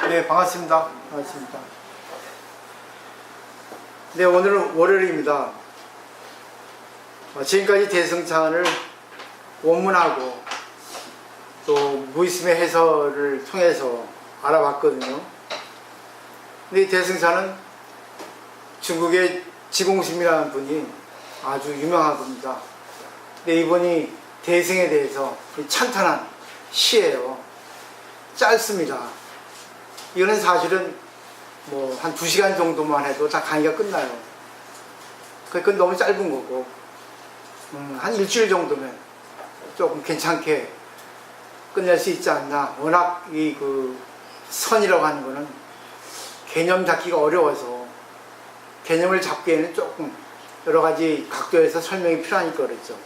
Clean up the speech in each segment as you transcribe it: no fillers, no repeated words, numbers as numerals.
네, 반갑습니다. 반갑습니다. 네, 오늘은 월요일입니다. 지금까지 대승찬을 원문하고 또 무의심의 해설을 통해서 알아봤거든요. 근데 이 대승찬은 중국의 지공심이라는 분이 아주 유명한 분입니다. 근데 이분이 대승에 대해서 찬탄한 시예요. 짧습니다. 이거는 사실은 뭐 한 2시간 정도만 해도 다 강의가 끝나요. 그건 너무 짧은 거고, 한 일주일 정도면 조금 괜찮게 끝낼 수 있지 않나. 워낙 이 선이라고 하는 거는 개념 잡기가 어려워서 개념을 잡기에는 조금 여러 가지 각도에서 설명이 필요하니까 그랬죠.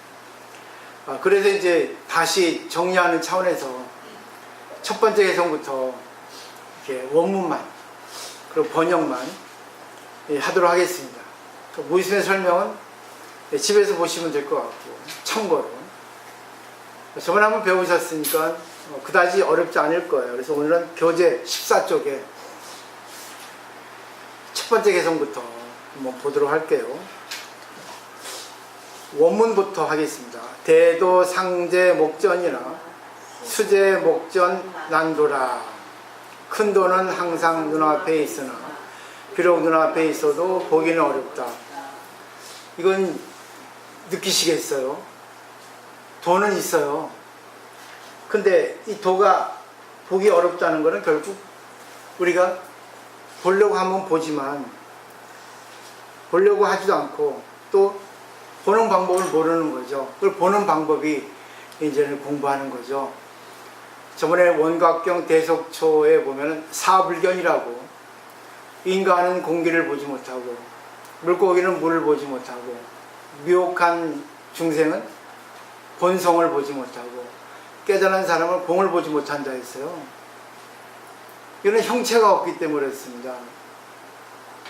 그래서 이제 다시 정리하는 차원에서 첫 번째 개성부터 이렇게 원문만 그리고 번역만 하도록 하겠습니다. 무의심의 설명은 집에서 보시면 될 것 같고, 참고로 저번에 한번 배우셨으니까 그다지 어렵지 않을 거예요. 그래서 오늘은 교재 14쪽에 첫 번째 개성부터 한번 보도록 할게요. 원문부터 하겠습니다. 대도 상제 목전이나 수제 목전 난도라. 큰 도는 항상 눈앞에 있으나 비록 눈앞에 있어도 보기는 어렵다. 이건 느끼시겠어요? 도는 있어요. 근데 이 도가 보기 어렵다는 것은 결국 우리가 보려고 하면 보지만 보려고 하지도 않고 또 보는 방법을 모르는 거죠. 그걸 보는 방법이 이제는 공부하는 거죠. 저번에 원각경 대속초에 보면은 사불견이라고, 인간은 공기를 보지 못하고 물고기는 물을 보지 못하고 미혹한 중생은 본성을 보지 못하고 깨달은 사람은 공을 보지 못한다 했어요. 이거는 형체가 없기 때문에 그렇습니다.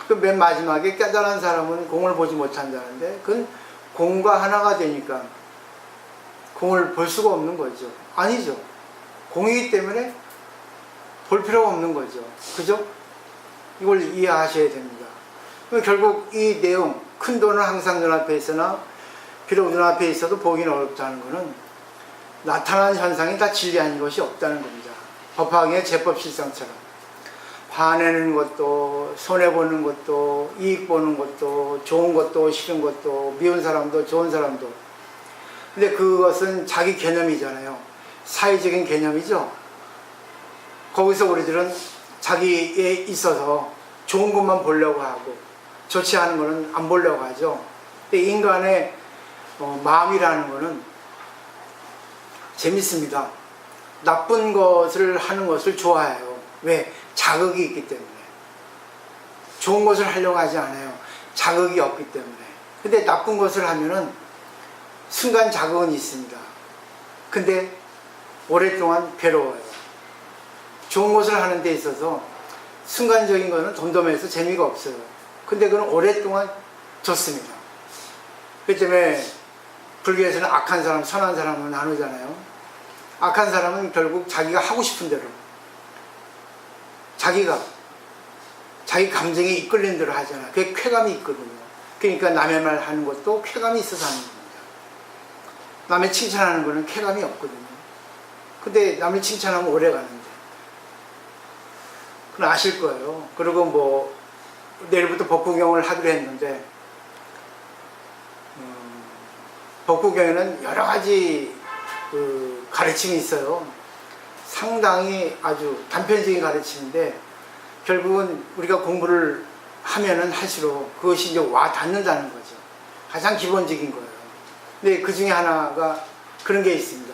그 맨 마지막에 깨달은 사람은 공을 보지 못한다는데 그건 공과 하나가 되니까 공을 볼 수가 없는 거죠. 아니죠. 공이기 때문에 볼 필요가 없는 거죠. 그죠? 이걸 이해하셔야 됩니다. 결국 이 내용, 큰 도는 항상 눈앞에 있으나 비록 눈앞에 있어도 보기는 어렵다는 것은 나타난 현상이 다 진리 아닌 것이 없다는 겁니다. 법화경의 제법실상처럼 화내는 것도, 손해보는 것도, 이익 보는 것도, 좋은 것도, 싫은 것도, 미운 사람도, 좋은 사람도. 근데 그것은 자기 개념이잖아요. 사회적인 개념이죠. 거기서 우리들은 자기에 있어서 좋은 것만 보려고 하고 좋지 않은 것은 안 보려고 하죠. 근데 인간의 마음이라는 것은 재밌습니다. 나쁜 것을 하는 것을 좋아해요. 왜? 자극이 있기 때문에. 좋은 것을 하려고 하지 않아요. 자극이 없기 때문에. 근데 나쁜 것을 하면은 순간 자극은 있습니다. 근데 오랫동안 괴로워요. 좋은 것을 하는 데 있어서 순간적인 거는 덤덤해서 재미가 없어요. 근데 그건 오랫동안 좋습니다. 그 때문에 불교에서는 악한 사람, 선한 사람을 나누잖아요. 악한 사람은 결국 자기가 하고 싶은 대로 자기 감정에 이끌리는 대로 하잖아요. 그게 쾌감이 있거든요. 그러니까 남의 말 하는 것도 쾌감이 있어서 하는 겁니다. 남의 칭찬하는 거는 쾌감이 없거든요. 근데 남을 칭찬하면 오래 가는데. 그건 아실 거예요. 그리고 뭐 내일부터 법구경을 하기로 했는데 법구경에는 여러 가지 가르침이 있어요. 상당히 아주 단편적인 가르침인데 결국은 우리가 공부를 하면은 할수록 그것이 이제 와 닿는다는 거죠. 가장 기본적인 거예요. 근데 그 중에 하나가 그런 게 있습니다.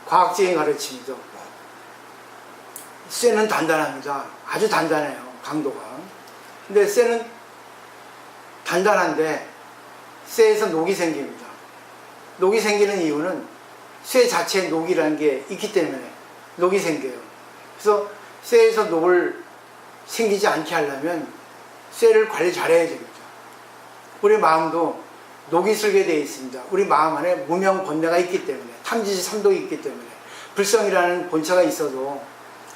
과학적인 가르침이죠. 쇠는 단단합니다. 아주 단단해요. 강도가. 근데 쇠는 단단한데 쇠에서 녹이 생깁니다. 녹이 생기는 이유는 쇠 자체에 녹이라는 게 있기 때문에 녹이 생겨요. 그래서 쇠에서 녹을 생기지 않게 하려면 쇠를 관리 잘해야 됩니다. 우리 마음도 녹이 슬게 되어 있습니다. 우리 마음 안에 무명 번뇌가 있기 때문에, 탐지지 삼독이 있기 때문에, 불성이라는 본체가 있어도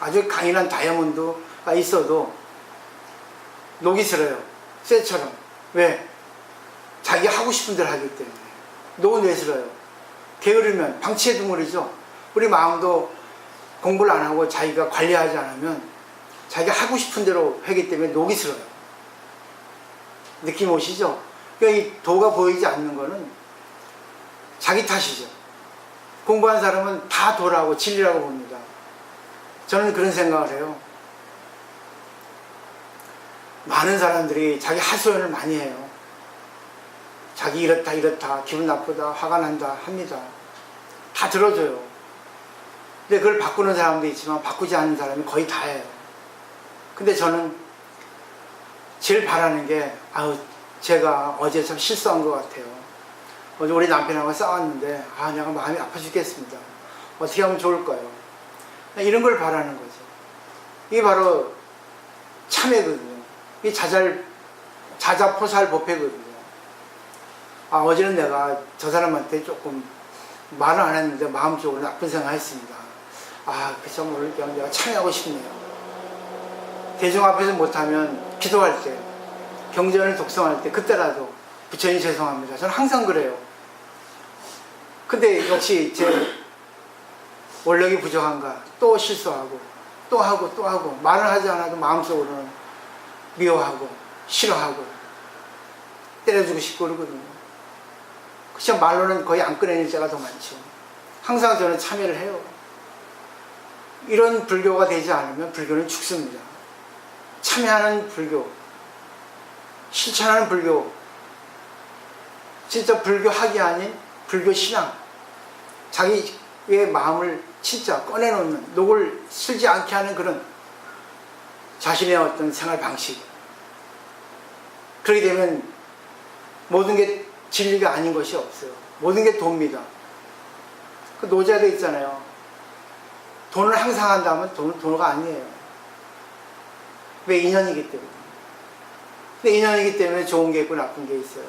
아주 강인한 다이아몬드가 있어도 녹이 슬어요. 쇠처럼. 왜? 자기가 하고 싶은 대로 하기 때문에. 녹은 왜 슬어요? 게으르면 방치의 두물이죠. 우리 마음도 공부를 안 하고 자기가 관리하지 않으면 자기가 하고 싶은 대로 하기 때문에 녹이 슬어요. 느낌 오시죠? 그러니까 이 도가 보이지 않는 거는 자기 탓이죠. 공부한 사람은 다 도라고 진리라고 봅니다. 저는 그런 생각을 해요. 많은 사람들이 자기 하소연을 많이 해요. 자기 이렇다 기분 나쁘다 화가 난다 합니다. 다 들어줘요. 근데 그걸 바꾸는 사람도 있지만 바꾸지 않는 사람이 거의 다예요. 근데 저는 제일 바라는 게 제가 어제 참 실수한 것 같아요. 어제 우리 남편하고 싸웠는데 내가 마음이 아파 죽겠습니다. 어떻게 하면 좋을까요? 이런 걸 바라는 거죠. 이게 바로 참회거든요. 이게 자자포살법회거든요. 어제는 내가 저 사람한테 조금 말을 안 했는데 마음속으로 나쁜 생각을 했습니다. 그래서 오늘 내가 참회하고 싶네요. 대중 앞에서 못하면 기도할 때, 경전을 독성할 때 그때라도 부처님 죄송합니다. 저는 항상 그래요. 근데 역시 제 원력이 부족한가 또 실수하고 또 하고 말을 하지 않아도 마음속으로는 미워하고 싫어하고 때려주고 싶고 그러거든요. 그쵸? 말로는 거의 안 꺼내는 자가 더 많죠. 항상 저는 참여를 해요. 이런 불교가 되지 않으면 불교는 죽습니다. 참여하는 불교, 실천하는 불교, 진짜 불교학이 아닌 불교 신앙, 자기의 마음을 진짜 꺼내놓는, 녹을 슬지 않게 하는 그런 자신의 어떤 생활 방식. 그렇게 되면 모든 게 진리가 아닌 것이 없어요. 모든 게 도입니다. 그 노자도 있잖아요. 돈을 항상 한다면 도가 아니에요. 왜? 인연이기 때문에. 근데 인연이기 때문에 좋은 게 있고 나쁜 게 있어요.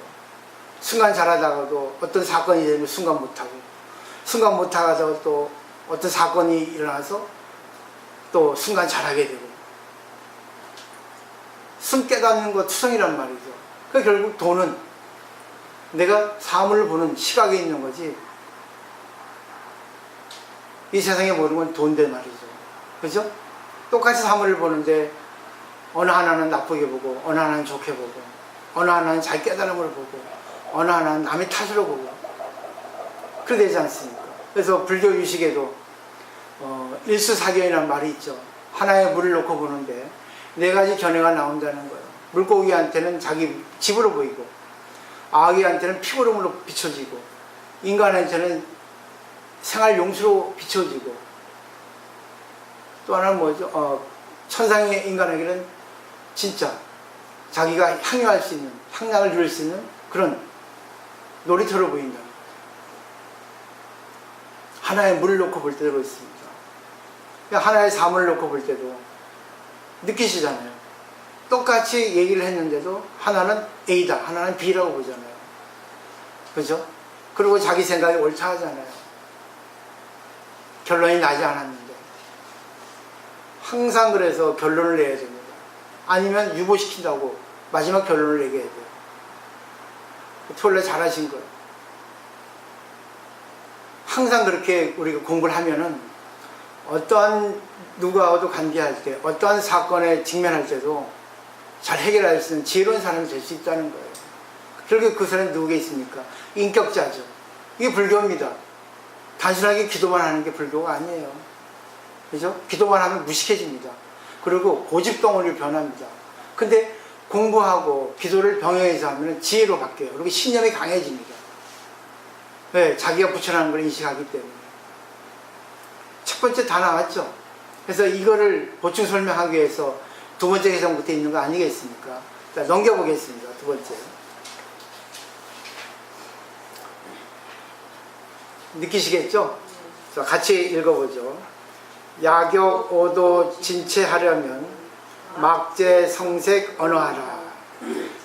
순간 잘하다가도 어떤 사건이 되면 순간 못하고, 순간 못하다가 또 어떤 사건이 일어나서 또 순간 잘하게 되고. 순 깨닫는 거 투성이란 말이죠. 그 결국 돈은 내가 사물을 보는 시각에 있는 거지, 이 세상에 모든 건 돈대 말이죠. 그죠? 똑같이 사물을 보는데 어느 하나는 나쁘게 보고, 어느 하나는 좋게 보고, 어느 하나는 자기 깨달음을 보고, 어느 하나는 남의 탓으로 보고, 그렇게 되지 않습니까? 그래서 불교 유식에도 일수사견이라는 말이 있죠. 하나의 물을 놓고 보는데 네 가지 견해가 나온다는 거예요. 물고기한테는 자기 집으로 보이고, 아기한테는 피부름으로 비춰지고, 인간한테는 생활 용수로 비춰지고, 또 하나는 뭐죠? 천상의 인간에게는 진짜 자기가 향유할 수 있는, 향락을 누릴 수 있는 그런 놀이터로 보인다. 하나의 물을 놓고 볼 때도 있습니다. 하나의 사물을 놓고 볼 때도 느끼시잖아요. 똑같이 얘기를 했는데도 하나는 A다, 하나는 B라고 보잖아요. 그죠? 그리고 자기 생각이 옳다 하잖아요. 결론이 나지 않았는데. 항상 그래서 결론을 내야 됩니다. 아니면 유보시킨다고 마지막 결론을 내게 해야 돼요. 원래 잘하신 거예요. 항상 그렇게 우리가 공부를 하면은 어떠한 누구하고도 관계할 때, 어떠한 사건에 직면할 때도 잘 해결할 수 있는 지혜로운 사람이 될 수 있다는 거예요. 결국 그 사람이 누구게 있습니까? 인격자죠. 이게 불교입니다. 단순하게 기도만 하는 게 불교가 아니에요. 그죠? 기도만 하면 무식해집니다. 그리고 고집덩어리로 변합니다. 근데 공부하고 기도를 병행해서 하면 지혜로 바뀌어요. 그리고 신념이 강해집니다. 왜? 자기가 부처라는 걸 인식하기 때문에. 첫 번째 다 나왔죠. 그래서 이거를 보충 설명하기 위해서 두 번째 개성부터 있는 거 아니겠습니까? 자, 넘겨보겠습니다. 두 번째. 느끼시겠죠? 자, 같이 읽어보죠. 야격 오도 진체하려면 막제 성색 언어하라.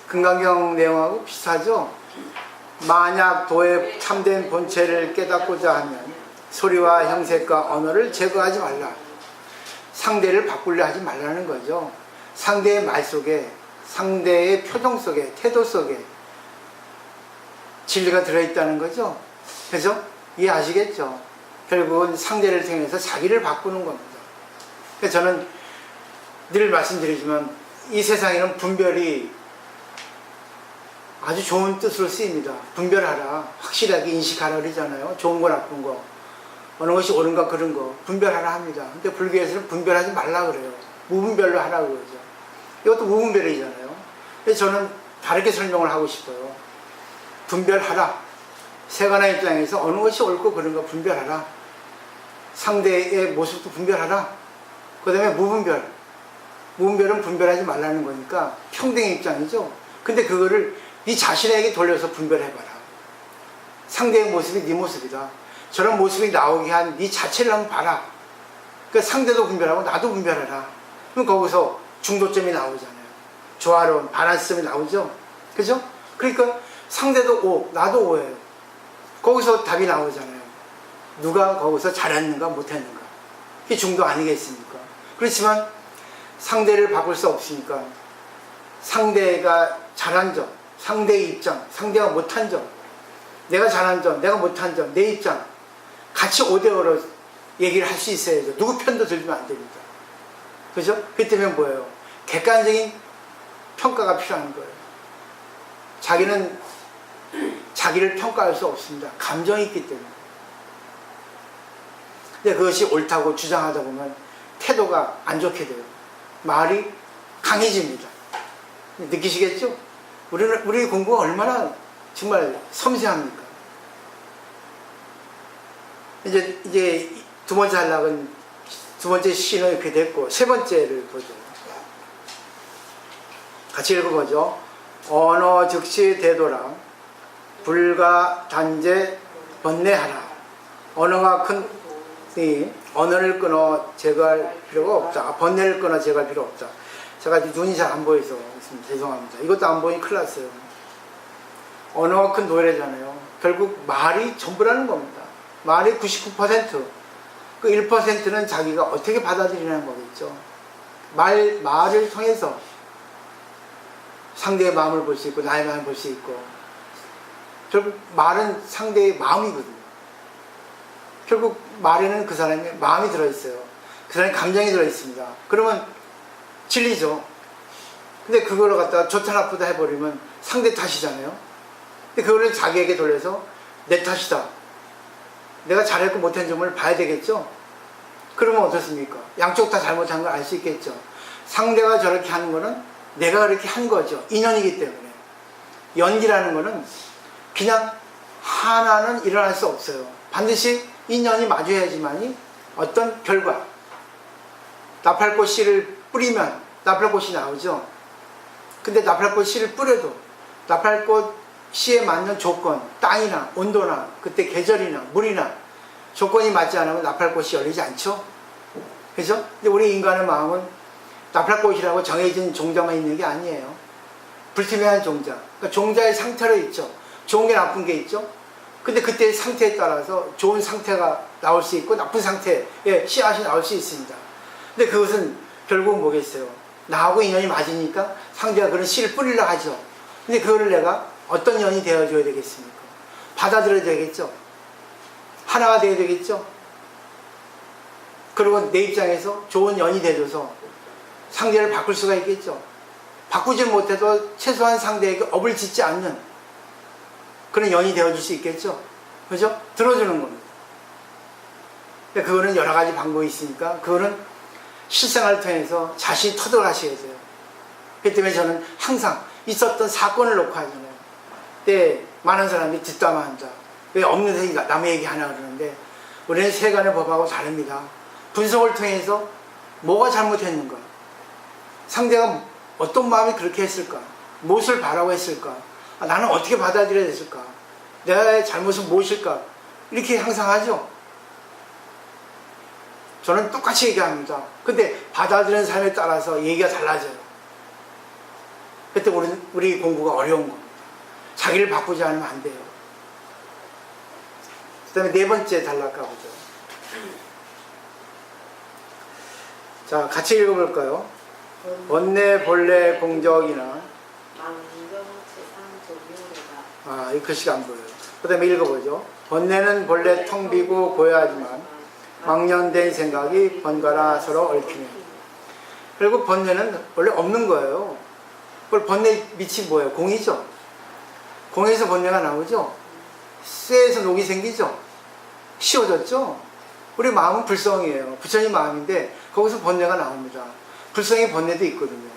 금강경 내용하고 비슷하죠? 만약 도의 참된 본체를 깨닫고자 하면 소리와 형색과 언어를 제거하지 말라. 상대를 바꾸려 하지 말라는 거죠. 상대의 말 속에, 상대의 표정 속에, 태도 속에 진리가 들어있다는 거죠. 그래서 이해하시겠죠? 결국은 상대를 통해서 자기를 바꾸는 겁니다. 그래서 저는 늘 말씀드리지만 이 세상에는 분별이 아주 좋은 뜻으로 쓰입니다. 분별하라. 확실하게 인식하라 그러잖아요. 좋은 거 나쁜 거. 어느 것이 옳은가 그런 거 분별하라 합니다. 근데 불교에서는 분별하지 말라 그래요. 무분별로 하라고 그러죠. 이것도 무분별이잖아요. 그래서 저는 다르게 설명을 하고 싶어요. 분별하라. 세간의 입장에서 어느 것이 옳고 그런 거 분별하라. 상대의 모습도 분별하라. 그 다음에 무분별. 무분별은 분별하지 말라는 거니까 평등의 입장이죠. 근데 그거를 네 자신에게 돌려서 분별해봐라. 상대의 모습이 네 모습이다. 저런 모습이 나오게 한 네 자체를 한번 봐라. 그러니까 상대도 분별하고 나도 분별하라. 그럼 거기서 중도점이 나오잖아요. 조화로운 바란스점이 나오죠. 그죠? 그러니까 상대도 O, 나도 O예요. 거기서 답이 나오잖아요. 누가 거기서 잘했는가 못했는가. 그게 중도 아니겠습니까? 그렇지만 상대를 바꿀 수 없으니까 상대가 잘한 점, 상대의 입장, 상대가 못한 점, 내가 잘한 점, 내가 못한 점, 내 입장 같이 5대5로 얘기를 할 수 있어야죠. 누구 편도 들면 안 됩니다. 그죠? 그렇기 때문에 뭐예요? 객관적인 평가가 필요한 거예요. 자기는 자기를 평가할 수 없습니다. 감정이 있기 때문에. 근데 그것이 옳다고 주장하다 보면 태도가 안 좋게 돼요. 말이 강해집니다. 느끼시겠죠? 우리 공부가 얼마나 정말 섬세합니까? 이제 두 번째 한락은 두 번째 시는 이렇게 됐고 세 번째를 보죠. 같이 읽어보죠. 언어 즉시 대도라 불가 단제 번뇌하라. 언어가 큰 언어를 끊어 제거할 필요가 없다. 번뇌를 끊어 제거할 필요 없다. 제가 눈이 잘 안 보여서 죄송합니다. 이것도 안 보니 큰일 났어요. 언어가 큰 노래잖아요. 결국 말이 전부라는 겁니다. 말이 99%, 그 1%는 자기가 어떻게 받아들이는 거겠죠. 말을 통해서 상대의 마음을 볼 수 있고 나의 마음을 볼 수 있고, 결국 말은 상대의 마음이거든요. 결국 말에는 그 사람의 마음이 들어있어요. 그 사람의 감정이 들어있습니다. 그러면 진리죠. 근데 그걸 갖다가 좋다 나쁘다 해버리면 상대 탓이잖아요. 근데 그거를 자기에게 돌려서 내 탓이다. 내가 잘했고 못한 점을 봐야 되겠죠. 그러면 어떻습니까? 양쪽 다 잘못한 걸 알 수 있겠죠. 상대가 저렇게 하는 거는 내가 그렇게 한 거죠. 인연이기 때문에. 연기라는 거는 그냥 하나는 일어날 수 없어요. 반드시 인연이 마주해야지만이 어떤 결과, 나팔꽃 씨를 뿌리면 나팔꽃이 나오죠. 근데 나팔꽃 씨를 뿌려도 나팔꽃 씨에 맞는 조건, 땅이나 온도나 그때 계절이나 물이나 조건이 맞지 않으면 나팔꽃이 열리지 않죠. 그죠? 근데 우리 인간의 마음은 나팔꽃이라고 정해진 종자만 있는 게 아니에요. 불투명한 종자. 그러니까 종자의 상태로 있죠. 좋은 게 나쁜 게 있죠. 근데 그때의 상태에 따라서 좋은 상태가 나올 수 있고 나쁜 상태의 씨앗이 나올 수 있습니다. 근데 그것은 결국은 뭐겠어요? 나하고 인연이 맞으니까 상대가 그런 씨를 뿌리려 하죠. 근데 그거를 내가 어떤 연이 되어줘야 되겠습니까? 받아들여야 되겠죠. 하나가 되어야 되겠죠. 그리고 내 입장에서 좋은 연이 돼줘서 상대를 바꿀 수가 있겠죠. 바꾸지 못해도 최소한 상대에게 업을 짓지 않는 그런 연이 되어줄 수 있겠죠. 그죠? 들어주는 겁니다. 그거는 여러 가지 방법이 있으니까 그거는 실생활을 통해서 자신이 터득하셔야 돼요. 그렇기 때문에 저는 항상 있었던 사건을 놓고 하잖아요. 그때 많은 사람이 뒷담화한다. 왜 없는 얘기 남의 얘기 하나 그러는데 우리는 세간의 법하고 다릅니다. 분석을 통해서 뭐가 잘못했는가, 상대가 어떤 마음이 그렇게 했을까, 무엇을 바라고 했을까, 나는 어떻게 받아들여야 됐을까, 내가 잘못은 무엇일까, 이렇게 항상 하죠. 저는 똑같이 얘기합니다. 근데 받아들이는 사람에 따라서 얘기가 달라져요. 그때 우리 공부가 어려운 겁니다. 자기를 바꾸지 않으면 안 돼요. 그 다음에 네 번째 단락 가보죠. 자, 같이 읽어볼까요? 번뇌, 본래, 공적이나. 이 글씨가 안 보여요. 그 다음에 읽어보죠. 번뇌는 본래 텅 비고 고요하지만 망령된 생각이 번갈아 서로 얽히네. 그리고 번뇌는 원래 없는 거예요. 그걸 번뇌 밑이 뭐예요? 공이죠. 공에서 번뇌가 나오죠. 쇠에서 녹이 생기죠. 씌워졌죠. 우리 마음은 불성이에요. 부처님 마음인데 거기서 번뇌가 나옵니다. 불성의 번뇌도 있거든요.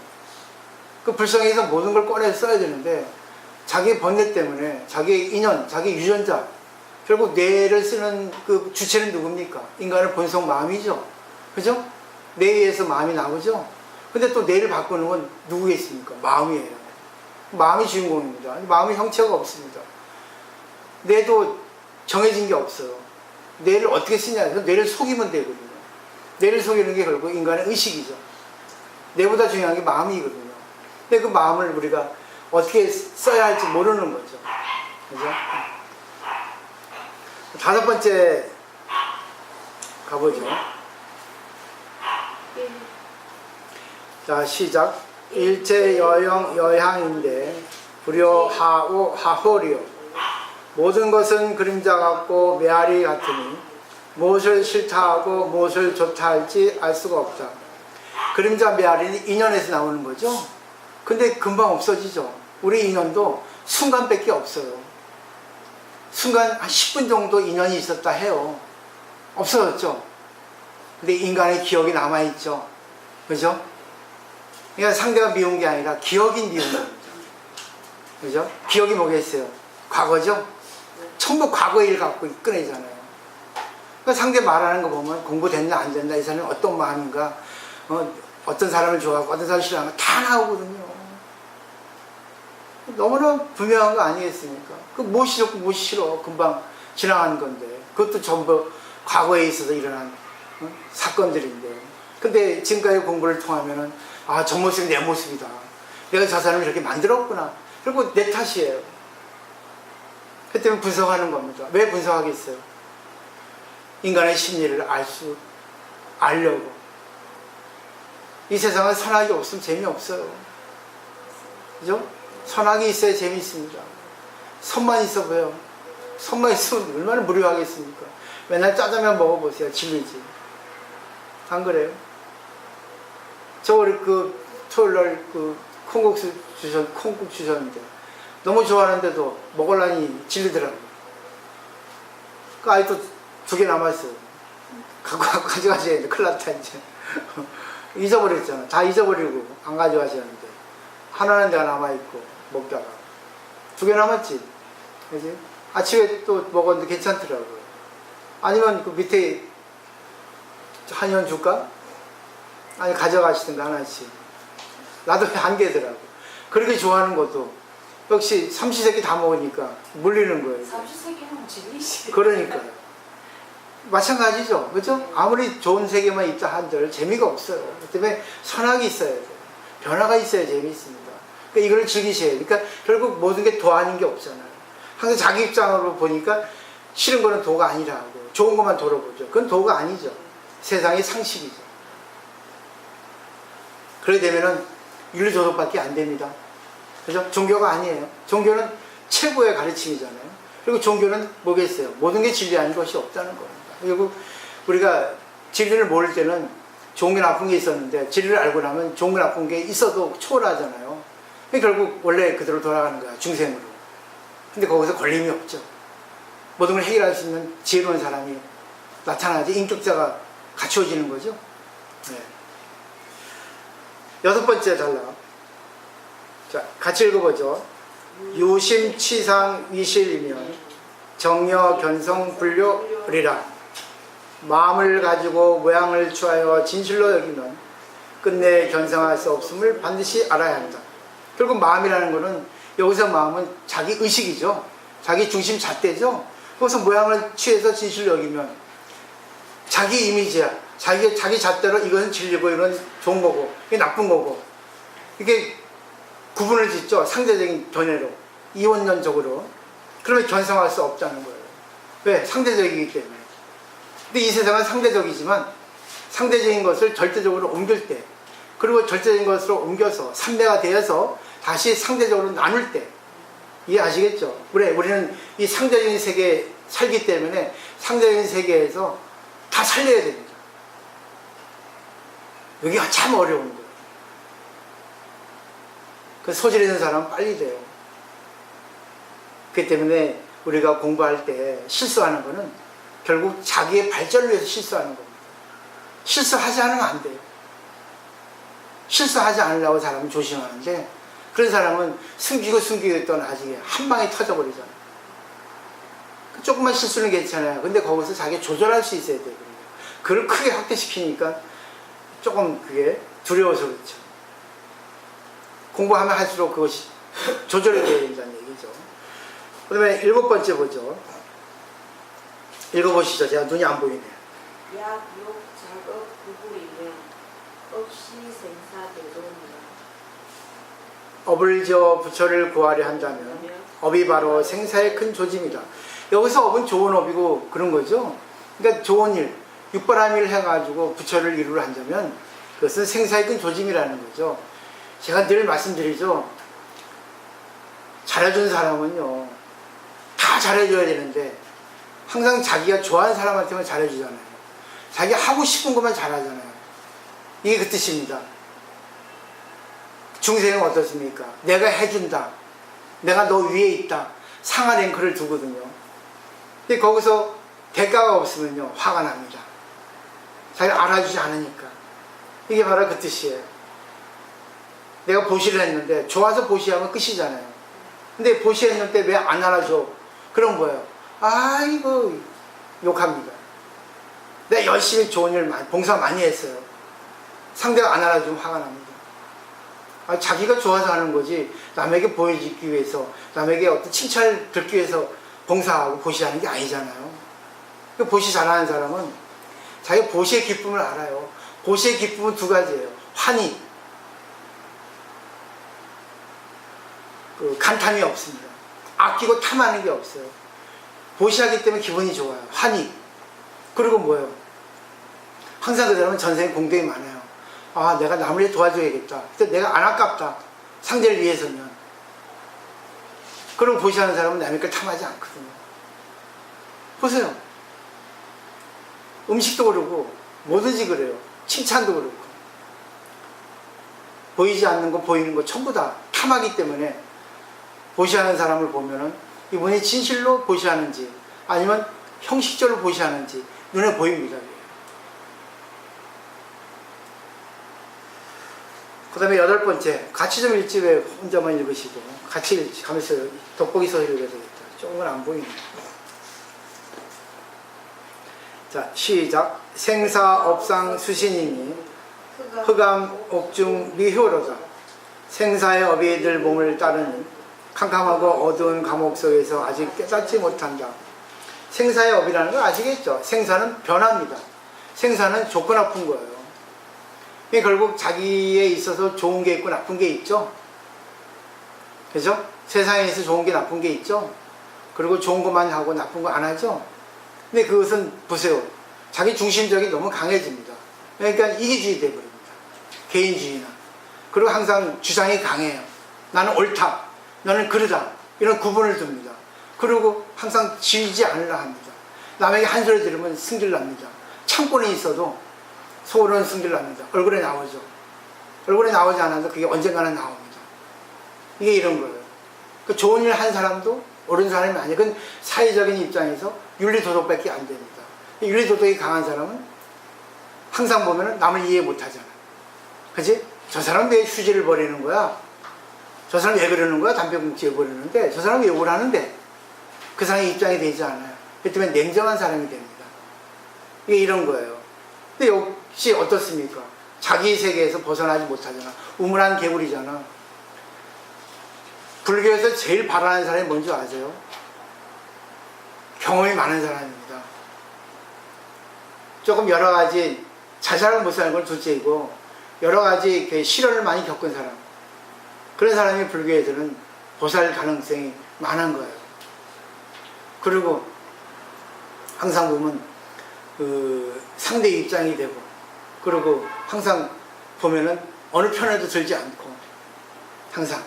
그 불성에서 모든 걸 꺼내서 써야 되는데 자기 번뇌 때문에 자기의 인연, 자기 유전자, 결국 뇌를 쓰는 그 주체는 누굽니까? 인간의 본성 마음이죠. 그죠? 뇌에 의해서 마음이 나오죠. 근데 또 뇌를 바꾸는 건 누구겠습니까? 마음이에요. 마음이 주인공입니다. 마음의 형체가 없습니다. 뇌도 정해진 게 없어요. 뇌를 어떻게 쓰냐? 뇌를 속이면 되거든요. 뇌를 속이는 게 결국 인간의 의식이죠. 뇌보다 중요한 게 마음이거든요. 근데 그 마음을 우리가 어떻게 써야 할지 모르는 거죠. 그죠? 다섯 번째 가보죠. 자, 시작. 일체 여영 여향인데 불여 하오 하호리요. 모든 것은 그림자 같고 메아리 같으니 무엇을 싫다 하고 무엇을 좋다 할지 알 수가 없다. 그림자 메아리는 인연에서 나오는 거죠. 근데 금방 없어지죠. 우리 인연도 순간밖에 없어요. 순간 한 10분 정도 인연이 있었다 해요. 없어졌죠. 근데 인간의 기억이 남아있죠. 그죠? 그러니까 상대가 미운 게 아니라 기억이 미운 겁니다. 그죠? 기억이 뭐겠어요? 과거죠? 전부 과거의 일 갖고 꺼내잖아요. 그러니까 상대 말하는 거 보면 공부됐나 안 됐나, 이 사람이 어떤 마음인가, 어떤 사람을 좋아하고 어떤 사람을 싫어하는 거 다 나오거든요. 너무나 분명한 거 아니겠습니까? 그 무엇이 좋고 무엇이 싫어 금방 지나가는 건데, 그것도 전부 과거에 있어서 일어난 사건들인데, 근데 지금까지 공부를 통하면은 저 모습이 내 모습이다. 내가 저 사람을 이렇게 만들었구나. 그리고 내 탓이에요. 그 때문에 분석하는 겁니다. 왜 분석하겠어요? 인간의 심리를 알려고. 이 세상은 선악이 없으면 재미없어요. 그죠? 선악이 있어야 재미있습니다. 선만 있어 보여. 선만 있으면 얼마나 무료하겠습니까? 맨날 짜장면 먹어보세요. 질리지. 안 그래요? 저 우리 토요일날 콩국 주셨는데 너무 좋아하는데도 먹으려니 질리더라고요. 그 아직도 2개 남았어요. 가져가셔야 되는데 큰일 났다 이제. 잊어버렸잖아. 다 잊어버리고 안 가져가셨는데 하나는 내가 남아있고 먹다가 2개 남았지. 그지? 아침에 또 먹었는데 괜찮더라고요. 아니면 그 밑에 한 현 줄까? 아니 가져가시든가 하나씩. 나도 1개더라고. 그렇게 좋아하는 것도 역시 삼시세끼 다 먹으니까 물리는 거예요. 삼시세끼는 질리시. 그러니까요. 마찬가지죠. 그죠? 아무리 좋은 세계만 있다 한들 재미가 없어요. 그 때문에 선악이 있어야 돼요. 변화가 있어야 재미있습니다. 그러니까 이걸 즐기셔야 돼요. 그러니까 결국 모든 게 도 아닌 게 없잖아요. 항상 자기 입장으로 보니까 싫은 거는 도가 아니라고, 좋은 것만 도로 보죠. 그건 도가 아니죠. 세상의 상식이죠. 그렇게 되면은 윤리도덕밖에 안 됩니다. 그죠? 종교가 아니에요. 종교는 최고의 가르침이잖아요. 그리고 종교는 뭐겠어요? 모든 게 진리 아닌 것이 없다는 겁니다. 그리고 우리가 진리를 모를 때는 좋은 게 나쁜 게 있었는데 진리를 알고 나면 좋은 게 나쁜 게 있어도 초월하잖아요. 결국 원래 그대로 돌아가는 거야, 중생으로. 근데 거기서 걸림이 없죠. 모든 걸 해결할 수 있는 지혜로운 사람이 나타나지, 인격자가 갖추어지는 거죠. 네. 6번째 단락. 자, 같이 읽어보죠. 유심 치상 위실이면 정여 견성 불료리라. 마음을 가지고 모양을 취하여 진실로 여기면 끝내 견성할 수 없음을 반드시 알아야 한다. 결국 마음이라는 것은, 여기서 마음은 자기 의식이죠. 자기 중심 잣대죠. 거기서 모양을 취해서 진실로 여기면 자기 이미지야. 자기 잣대로 이것은 진리고 이건 좋은 거고 이게 나쁜 거고, 이게 구분을 짓죠. 상대적인 견해로, 이원론적으로. 그러면 견성할 수 없다는 거예요. 왜? 상대적이기 때문에. 근데 이 세상은 상대적이지만 상대적인 것을 절대적으로 옮길 때, 그리고 절대적인 것으로 옮겨서 삼매가 되어서 다시 상대적으로 나눌 때, 이해하시겠죠? 우리는 이 상대적인 세계에 살기 때문에 상대적인 세계에서 다 살려야 됩니다. 여기가 참 어려운 거예요. 그 소질 있는 사람은 빨리 돼요. 그렇기 때문에 우리가 공부할 때 실수하는 거는 결국 자기의 발전을 위해서 실수하는 겁니다. 실수하지 않으면 안 돼요. 실수하지 않으려고 사람은 조심하는데, 그런 사람은 숨기고 있던 나중에 한 방에 터져버리잖아요. 조금만 실수는 괜찮아요. 근데 거기서 자기 조절할 수 있어야 돼요. 그걸 크게 확대시키니까 조금 그게 두려워서 그렇죠. 공부하면 할수록 그것이 조절이 돼야 된다는 얘기죠. 그 다음에 7번째 보죠. 읽어보시죠. 제가 눈이 안 보이네요. 약, 욕, 작업, 구부이면 없이 생사대도니라. 업을 지어 부처를 구하려 한다면 업이 바로 생사의 큰 조짐이다. 여기서 업은 좋은 업이고 그런 거죠. 그러니까 좋은 일, 육바람 일을 해가지고 부처를 이루려 한다면 그것은 생사의 큰 조짐이라는 거죠. 제가 늘 말씀드리죠. 잘해준 사람은요, 다 잘해줘야 되는데 항상 자기가 좋아하는 사람한테만 잘해주잖아요. 자기가 하고 싶은 것만 잘하잖아요. 이게 그 뜻입니다. 중생은 어떻습니까? 내가 해준다. 내가 너 위에 있다. 상하 랭크를 두거든요. 근데 거기서 대가가 없으면요, 화가 납니다. 자기가 알아주지 않으니까. 이게 바로 그 뜻이에요. 내가 보시를 했는데 좋아서 보시하면 끝이잖아요. 근데 보시했는데 왜 안 알아줘? 그럼 뭐예요? 아이고, 욕합니다. 내가 열심히 좋은 일 봉사 많이 했어요. 상대가 안 알아주면 화가 납니다. 자기가 좋아서 하는 거지 남에게 보여주기 위해서, 남에게 어떤 칭찬을 듣기 위해서 봉사하고 보시하는 게 아니잖아요. 보시 잘하는 사람은 자기 보시의 기쁨을 알아요. 보시의 기쁨은 두 가지예요. 환희, 간탐이 없습니다. 아끼고 탐하는 게 없어요. 보시하기 때문에 기분이 좋아요. 환희. 그리고 뭐예요? 항상 그 사람은 전생에 공덕이 많아요. 아, 내가 남을 도와줘야겠다. 근데 내가 안 아깝다. 상대를 위해서는. 그럼 보시하는 사람은 남의 걸 탐하지 않거든요. 보세요. 음식도 그러고 뭐든지 그래요. 칭찬도 그렇고. 보이지 않는 거 보이는 거 전부 다 탐하기 때문에 보시하는 사람을 보면은 이분이 진실로 보시하는지 아니면 형식적으로 보시하는지 눈에 보입니다. 그 다음에 8번째, 같이 좀 읽지 왜 혼자만 읽으시고, 같이 읽지 가면서 돋보기 서서 읽어야 되겠다. 조금은 안 보이네. 자, 시작. 생사업상 수신이니 흑암 옥중 미효로다. 생사의 업이 늘 몸을 따르는 캄캄하고 어두운 감옥 속에서 아직 깨닫지 못한다. 생사의 업이라는 걸 아시겠죠? 생사는 변합니다. 생사는 좋고 나쁜 거예요. 결국 자기에 있어서 좋은 게 있고 나쁜 게 있죠. 그죠? 세상에 있어서 좋은 게 나쁜 게 있죠. 그리고 좋은 것만 하고 나쁜 거 안 하죠. 근데 그것은 보세요. 자기 중심적이 너무 강해집니다. 그러니까 이기주의 되어버립니다. 개인주의나. 그리고 항상 주장이 강해요. 나는 옳다. 너는 그러다. 이런 구분을 둡니다. 그리고 항상 지지 않으려 합니다. 남에게 한 소리 들으면 승질납니다. 참고는 있어도 속으로는 승질납니다. 얼굴에 나오죠. 얼굴에 나오지 않아도 그게 언젠가는 나옵니다. 이게 이런 거예요. 그 좋은 일 한 사람도 옳은 사람이 아니에요. 그건 사회적인 입장에서 윤리도덕밖에 안 됩니다. 윤리도덕이 강한 사람은 항상 보면 남을 이해 못하잖아요. 그치? 저 사람 왜 휴지를 버리는 거야? 저 사람 왜 그러는 거야? 담배꽁초에 버리는데 저 사람 왜 욕을 하는데? 그 사람의 입장이 되지 않아요. 그렇기 때문에 냉정한 사람이 됩니다. 이게 이런 거예요. 근데 역시 어떻습니까? 자기 세계에서 벗어나지 못하잖아. 우물한 개구리잖아. 불교에서 제일 바라는 사람이 뭔지 아세요? 경험이 많은 사람입니다. 조금 여러 가지 자살을 못 사는 건 둘째이고 여러 가지 시련을 많이 겪은 사람, 그런 사람이 불교에서는 보살 가능성이 많은 거예요. 그리고 항상 보면 그 상대 입장이 되고 그리고 항상 보면은 어느 편에도 들지 않고 항상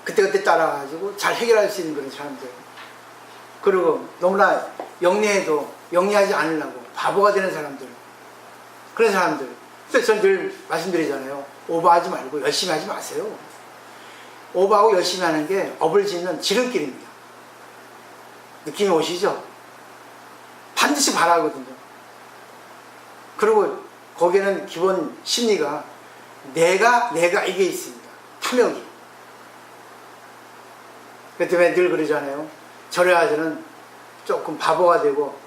그때그때 따라가지고 잘 해결할 수 있는 그런 사람들. 그리고 너무나 영리해도 영리하지 않으려고 바보가 되는 사람들. 그런 사람들. 그래서 저는 늘 말씀드리잖아요. 오버하지 말고 열심히 하지 마세요. 오버하고 열심히 하는 게 업을 짓는 지름길입니다. 느낌이 오시죠? 반드시 바라거든요. 그리고 거기에는 기본 심리가 내가 이게 있습니다. 탐욕이. 그렇기 때문에 늘 그러잖아요. 저래야지는 조금 바보가 되고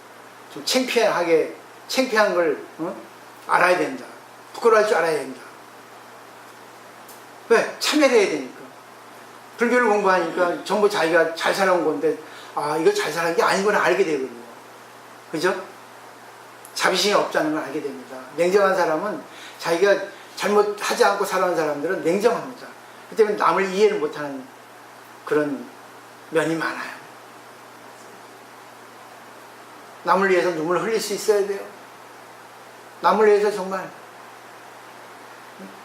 좀 창피한 걸 알아야 된다. 부끄러워할 줄 알아야 된다. 왜? 참여해야 되니까. 불교를 공부하니까 전부 자기가 잘 살아온 건데 아 이거 잘 살아온 게 아닌 걸 알게 되거든요. 그죠? 자비심이 없다는 걸 알게 됩니다. 냉정한 사람은 자기가 잘못하지 않고 살아온 사람들은 냉정합니다. 그렇기 때문에 남을 이해를 못하는 그런 면이 많아요. 남을 위해서 눈물을 흘릴 수 있어야 돼요. 남을 위해서 정말